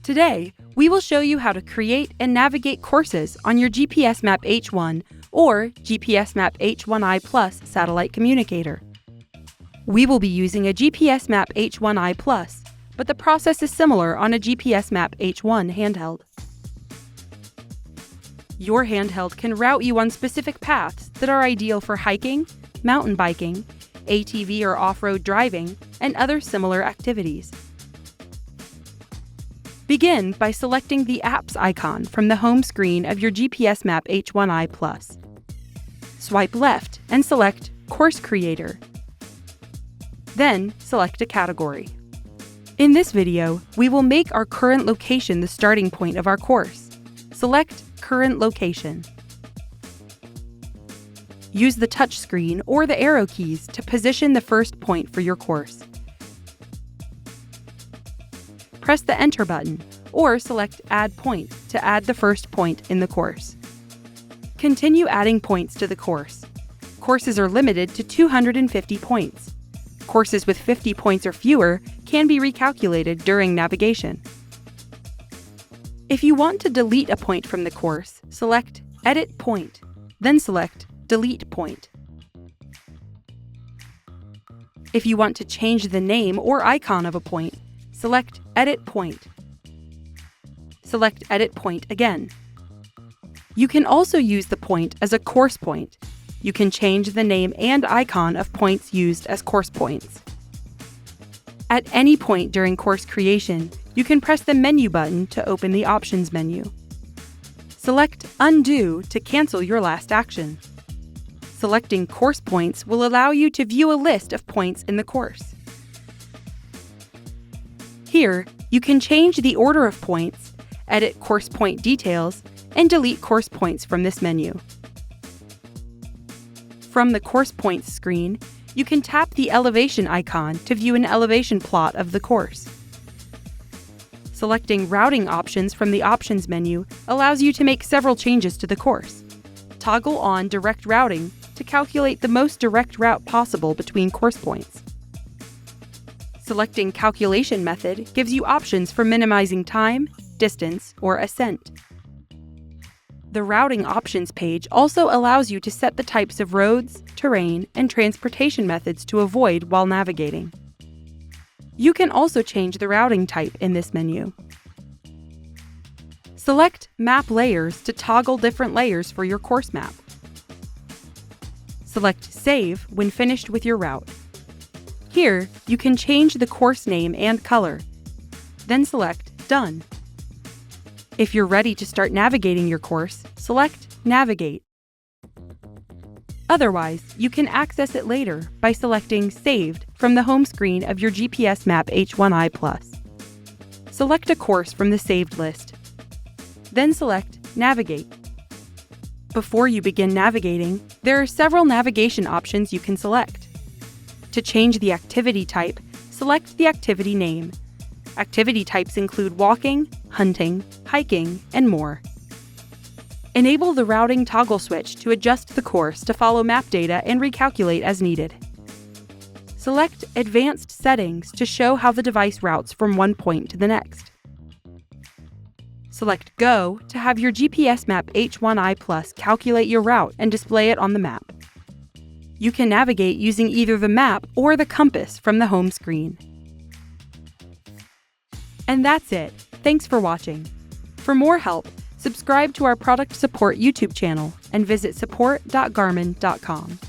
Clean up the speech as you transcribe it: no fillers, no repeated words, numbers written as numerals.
Today, we will show you how to create and navigate courses on your GPSMAP H1 or GPSMAP H1i Plus satellite communicator. We will be using a GPSMAP H1i Plus, but the process is similar on a GPSMAP H1 handheld. Your handheld can route you on specific paths that are ideal for hiking, mountain biking, ATV or off-road driving, and other similar activities. Begin by selecting the Apps icon from the home screen of your GPSMAP H1i Plus. Swipe left and select Course Creator. Then select a category. In this video, we will make our current location the starting point of our course. Select Current Location. Use the touchscreen or the arrow keys to position the first point for your course. Press the Enter button or select Add Point to add the first point in the course. Continue adding points to the course. Courses are limited to 250 points. Courses with 50 points or fewer can be recalculated during navigation. If you want to delete a point from the course, select Edit Point, then select Delete Point. If you want to change the name or icon of a point, select Edit Point. Select Edit Point again. You can also use the point as a course point. You can change the name and icon of points used as course points. At any point during course creation, you can press the Menu button to open the Options menu. Select Undo to cancel your last action. Selecting course points will allow you to view a list of points in the course. Here, you can change the order of points, edit course point details, and delete course points from this menu. From the Course Points screen, you can tap the elevation icon to view an elevation plot of the course. Selecting routing options from the Options menu allows you to make several changes to the course. Toggle on Direct Routing to calculate the most direct route possible between course points. Selecting Calculation Method gives you options for minimizing time, distance, or ascent. The Routing Options page also allows you to set the types of roads, terrain, and transportation methods to avoid while navigating. You can also change the routing type in this menu. Select Map Layers to toggle different layers for your course map. Select Save when finished with your route. Here, you can change the course name and color. Then select Done. If you're ready to start navigating your course, select Navigate. Otherwise, you can access it later by selecting Saved from the home screen of your GPSMAP H1i Plus. Select a course from the saved list. Then select Navigate. Before you begin navigating, there are several navigation options you can select. To change the activity type, select the activity name. Activity types include walking, hunting, hiking, and more. Enable the routing toggle switch to adjust the course to follow map data and recalculate as needed. Select Advanced Settings to show how the device routes from one point to the next. Select Go to have your GPSMAP H1i Plus calculate your route and display it on the map. You can navigate using either the map or the compass from the home screen. And that's it. Thanks for watching. For more help, subscribe to our product support YouTube channel and visit support.garmin.com.